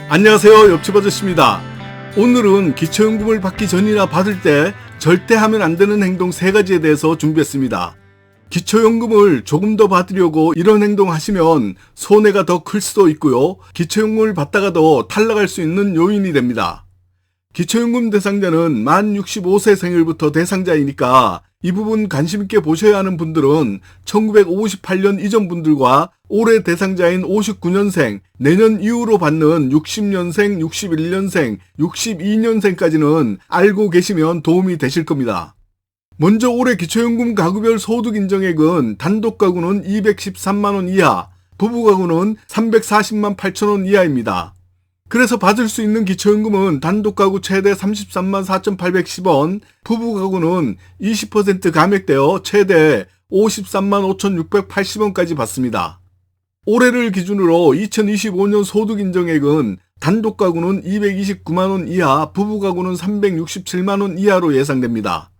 안녕하세요, 옆집 아저씨입니다. 오늘은 기초연금을 받기 전이나 받을 때 절대 하면 안 되는 행동 3가지에 대해서 준비했습니다. 기초연금을 조금 더 받으려고 이런 행동 하시면 손해가 더 클 수도 있고요. 기초연금을 받다가도 탈락할 수 있는 요인이 됩니다. 기초연금 대상자는 만 65세 생일부터 대상자이니까 이 부분 관심있게 보셔야 하는 분들은 1958년 이전 분들과 올해 대상자인 59년생, 내년 이후로 받는 60년생, 61년생, 62년생까지는 알고 계시면 도움이 되실 겁니다. 먼저 올해 기초연금 가구별 소득 인정액은 단독 가구는 213만원 이하, 부부 가구는 340만 8천원 이하입니다. 그래서 받을 수 있는 기초연금은 단독 가구 최대 33만 4,810원, 부부 가구는 20% 감액되어 최대 53만 5,680원까지 받습니다. 올해를 기준으로 2025년 소득 인정액은 단독 가구는 229만원 이하, 부부 가구는 367만원 이하로 예상됩니다.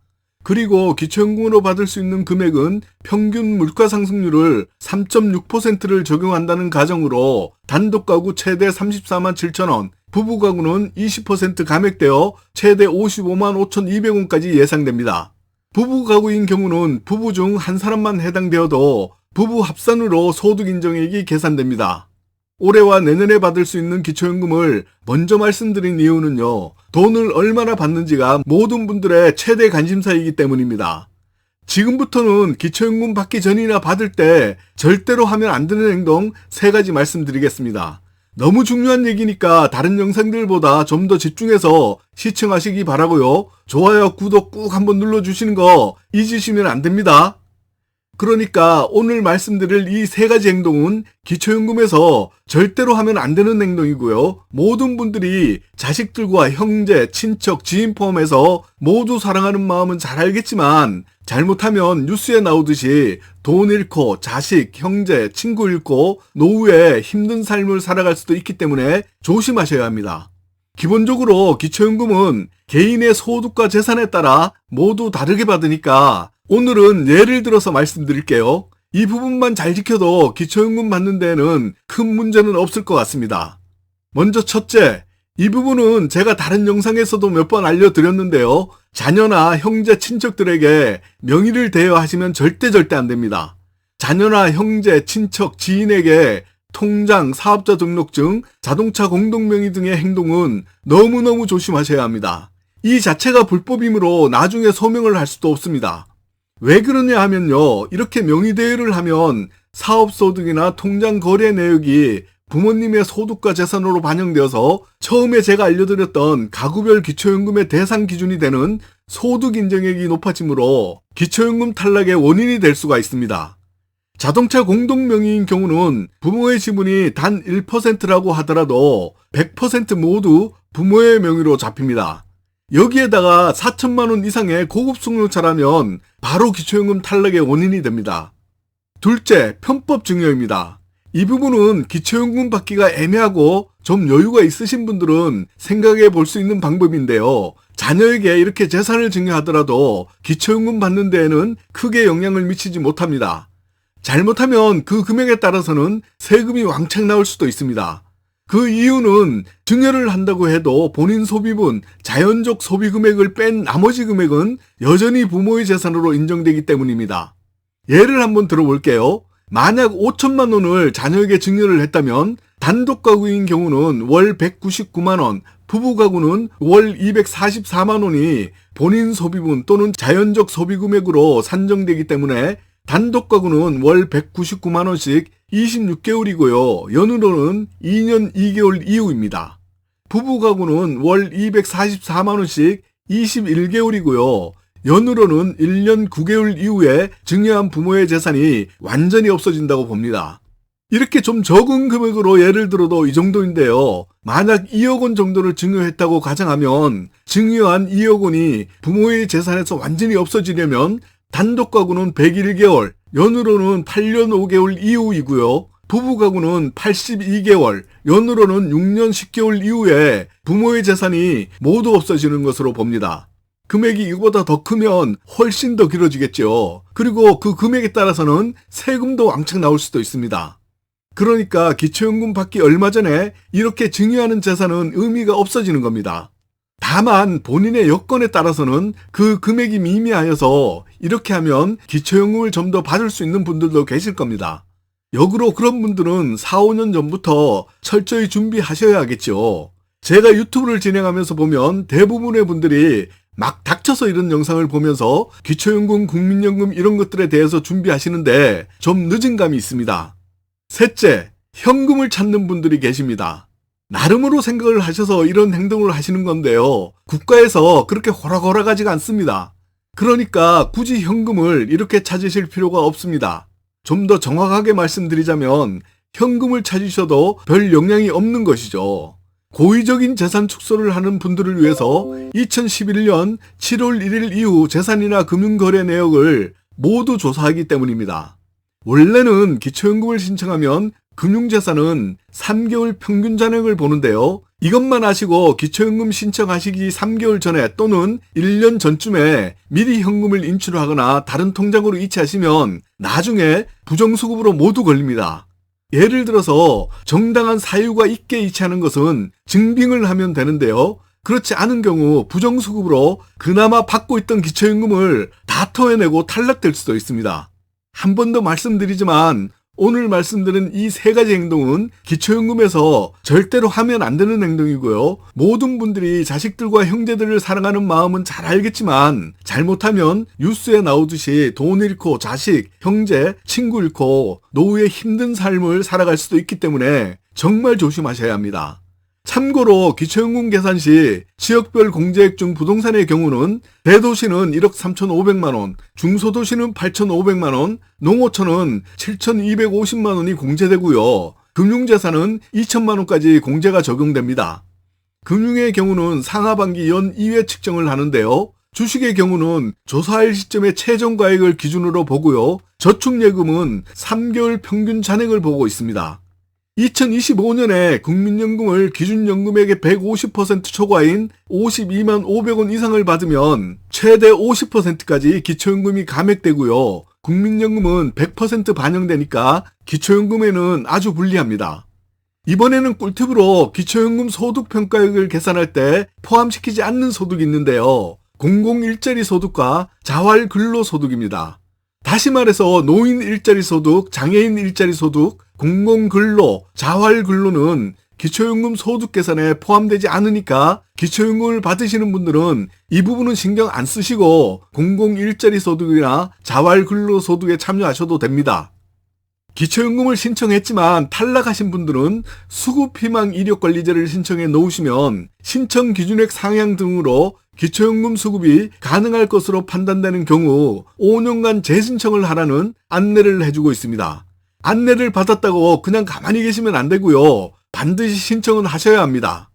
그리고 기초연금으로 받을 수 있는 금액은 평균 물가 상승률을 3.6%를 적용한다는 가정으로 단독 가구 최대 34만 7천원, 부부 가구는 20% 감액되어 최대 55만 5,200원까지 예상됩니다. 부부 가구인 경우는 부부 중 한 사람만 해당되어도 부부 합산으로 소득 인정액이 계산됩니다. 올해와 내년에 받을 수 있는 기초연금을 먼저 말씀드린 이유는요, 돈을 얼마나 받는지가 모든 분들의 최대 관심사이기 때문입니다. 지금부터는 기초연금 받기 전이나 받을 때 절대로 하면 안 되는 행동 3가지 말씀드리겠습니다. 너무 중요한 얘기니까 다른 영상들보다 좀 더 집중해서 시청하시기 바라고요. 좋아요, 구독 꾹 한번 눌러주시는 거 잊으시면 안 됩니다. 그러니까 오늘 말씀드릴 이 3가지 행동은 기초연금에서 절대로 하면 안 되는 행동이고요. 모든 분들이 자식들과 형제, 친척, 지인 포함해서 모두 사랑하는 마음은 잘 알겠지만 잘못하면 뉴스에 나오듯이 돈 잃고 자식, 형제, 친구 잃고 노후에 힘든 삶을 살아갈 수도 있기 때문에 조심하셔야 합니다. 기본적으로 기초연금은 개인의 소득과 재산에 따라 모두 다르게 받으니까 오늘은 예를 들어서 말씀드릴게요. 이 부분만 잘 지켜도 기초연금 받는 데에는 큰 문제는 없을 것 같습니다. 먼저 첫째, 이 부분은 제가 다른 영상에서도 몇 번 알려드렸는데요. 자녀나 형제, 친척들에게 명의를 대여하시면 절대 안 됩니다. 자녀나 형제, 친척, 지인에게 통장, 사업자 등록증, 자동차 공동명의 등의 행동은 너무너무 조심하셔야 합니다. 이 자체가 불법이므로 나중에 소명을 할 수도 없습니다. 왜 그러냐 하면요, 이렇게 명의대여를 하면 사업소득이나 통장 거래 내역이 부모님의 소득과 재산으로 반영되어서 처음에 제가 알려드렸던 가구별 기초연금의 대상 기준이 되는 소득 인정액이 높아지므로 기초연금 탈락의 원인이 될 수가 있습니다. 자동차 공동명의인 경우는 부모의 지분이 단 1%라고 하더라도 100% 모두 부모의 명의로 잡힙니다. 여기에다가 4천만원 이상의 고급 승용차라면 바로 기초연금 탈락의 원인이 됩니다. 둘째, 편법 증여입니다. 이 부분은 기초연금 받기가 애매하고 좀 여유가 있으신 분들은 생각해 볼 수 있는 방법인데요. 자녀에게 이렇게 재산을 증여하더라도 기초연금 받는 데에는 크게 영향을 미치지 못합니다. 잘못하면 그 금액에 따라서는 세금이 왕창 나올 수도 있습니다. 그 이유는 증여를 한다고 해도 본인 소비분, 자연적 소비 금액을 뺀 나머지 금액은 여전히 부모의 재산으로 인정되기 때문입니다. 예를 한번 들어볼게요. 만약 5천만 원을 자녀에게 증여를 했다면 단독 가구인 경우는 월 199만원, 부부 가구는 월 244만원이 본인 소비분 또는 자연적 소비 금액으로 산정되기 때문에 단독 가구는 월 199만원씩 26개월이고요. 연으로는 2년 2개월 이후입니다. 부부 가구는 월 244만원씩 21개월이고요. 연으로는 1년 9개월 이후에 증여한 부모의 재산이 완전히 없어진다고 봅니다. 이렇게 좀 적은 금액으로 예를 들어도 이 정도인데요. 만약 2억 원 정도를 증여했다고 가정하면 증여한 2억 원이 부모의 재산에서 완전히 없어지려면 단독 가구는 101개월, 연으로는 8년 5개월 이후이고요. 부부 가구는 82개월, 연으로는 6년 10개월 이후에 부모의 재산이 모두 없어지는 것으로 봅니다. 금액이 이거보다 더 크면 훨씬 더 길어지겠죠. 그리고 그 금액에 따라서는 세금도 왕창 나올 수도 있습니다. 그러니까 기초연금 받기 얼마 전에 이렇게 증여하는 재산은 의미가 없어지는 겁니다. 다만 본인의 여건에 따라서는 그 금액이 미미하여서 이렇게 하면 기초연금을 좀 더 받을 수 있는 분들도 계실 겁니다. 역으로 그런 분들은 4, 5년 전부터 철저히 준비하셔야겠죠. 제가 유튜브를 진행하면서 보면 대부분의 분들이 막 닥쳐서 이런 영상을 보면서 기초연금, 국민연금 이런 것들에 대해서 준비하시는데 좀 늦은 감이 있습니다. 셋째, 현금을 찾는 분들이 계십니다. 나름으로 생각을 하셔서 이런 행동을 하시는 건데요. 국가에서 그렇게 호락호락하지가 않습니다. 그러니까 굳이 현금을 이렇게 찾으실 필요가 없습니다. 좀 더 정확하게 말씀드리자면 현금을 찾으셔도 별 영향이 없는 것이죠. 고의적인 재산 축소를 하는 분들을 위해서 2011년 7월 1일 이후 재산이나 금융거래 내역을 모두 조사하기 때문입니다. 원래는 기초연금을 신청하면 금융재산은 3개월 평균 잔액을 보는데요. 이것만 아시고 기초연금 신청하시기 3개월 전에 또는 1년 전쯤에 미리 현금을 인출하거나 다른 통장으로 이체하시면 나중에 부정수급으로 모두 걸립니다. 예를 들어서 정당한 사유가 있게 이체하는 것은 증빙을 하면 되는데요. 그렇지 않은 경우 부정수급으로 그나마 받고 있던 기초연금을 다 토해내고 탈락될 수도 있습니다. 한 번 더 말씀드리지만 오늘 말씀드린 이 세 가지 행동은 기초연금에서 절대로 하면 안 되는 행동이고요. 모든 분들이 자식들과 형제들을 사랑하는 마음은 잘 알겠지만 잘못하면 뉴스에 나오듯이 돈 잃고 자식, 형제, 친구 잃고 노후의 힘든 삶을 살아갈 수도 있기 때문에 정말 조심하셔야 합니다. 참고로 기초연금 계산 시 지역별 공제액 중 부동산의 경우는 대도시는 1억 3,500만 원, 중소도시는 8,500만 원, 농어촌은 7,250만 원이 공제되고요. 금융재산은 2천만 원까지 공제가 적용됩니다. 금융의 경우는 상하반기 연 2회 측정을 하는데요. 주식의 경우는 조사할 시점의 최종가액을 기준으로 보고요. 저축예금은 3개월 평균 잔액을 보고 있습니다. 2025년에 국민연금을 기준연금액의 150% 초과인 52만 500원 이상을 받으면 최대 50%까지 기초연금이 감액되고요. 국민연금은 100% 반영되니까 기초연금에는 아주 불리합니다. 이번에는 꿀팁으로 기초연금 소득평가액을 계산할 때 포함시키지 않는 소득이 있는데요. 공공일자리 소득과 자활근로소득입니다. 다시 말해서 노인 일자리 소득, 장애인 일자리 소득, 공공근로, 자활근로는 기초연금 소득 계산에 포함되지 않으니까 기초연금을 받으시는 분들은 이 부분은 신경 안 쓰시고 공공일자리 소득이나 자활근로 소득에 참여하셔도 됩니다. 기초연금을 신청했지만 탈락하신 분들은 수급희망 이력관리제를 신청해 놓으시면 신청 기준액 상향 등으로 기초연금 수급이 가능할 것으로 판단되는 경우 5년간 재신청을 하라는 안내를 해주고 있습니다. 안내를 받았다고 그냥 가만히 계시면 안 되고요. 반드시 신청은 하셔야 합니다.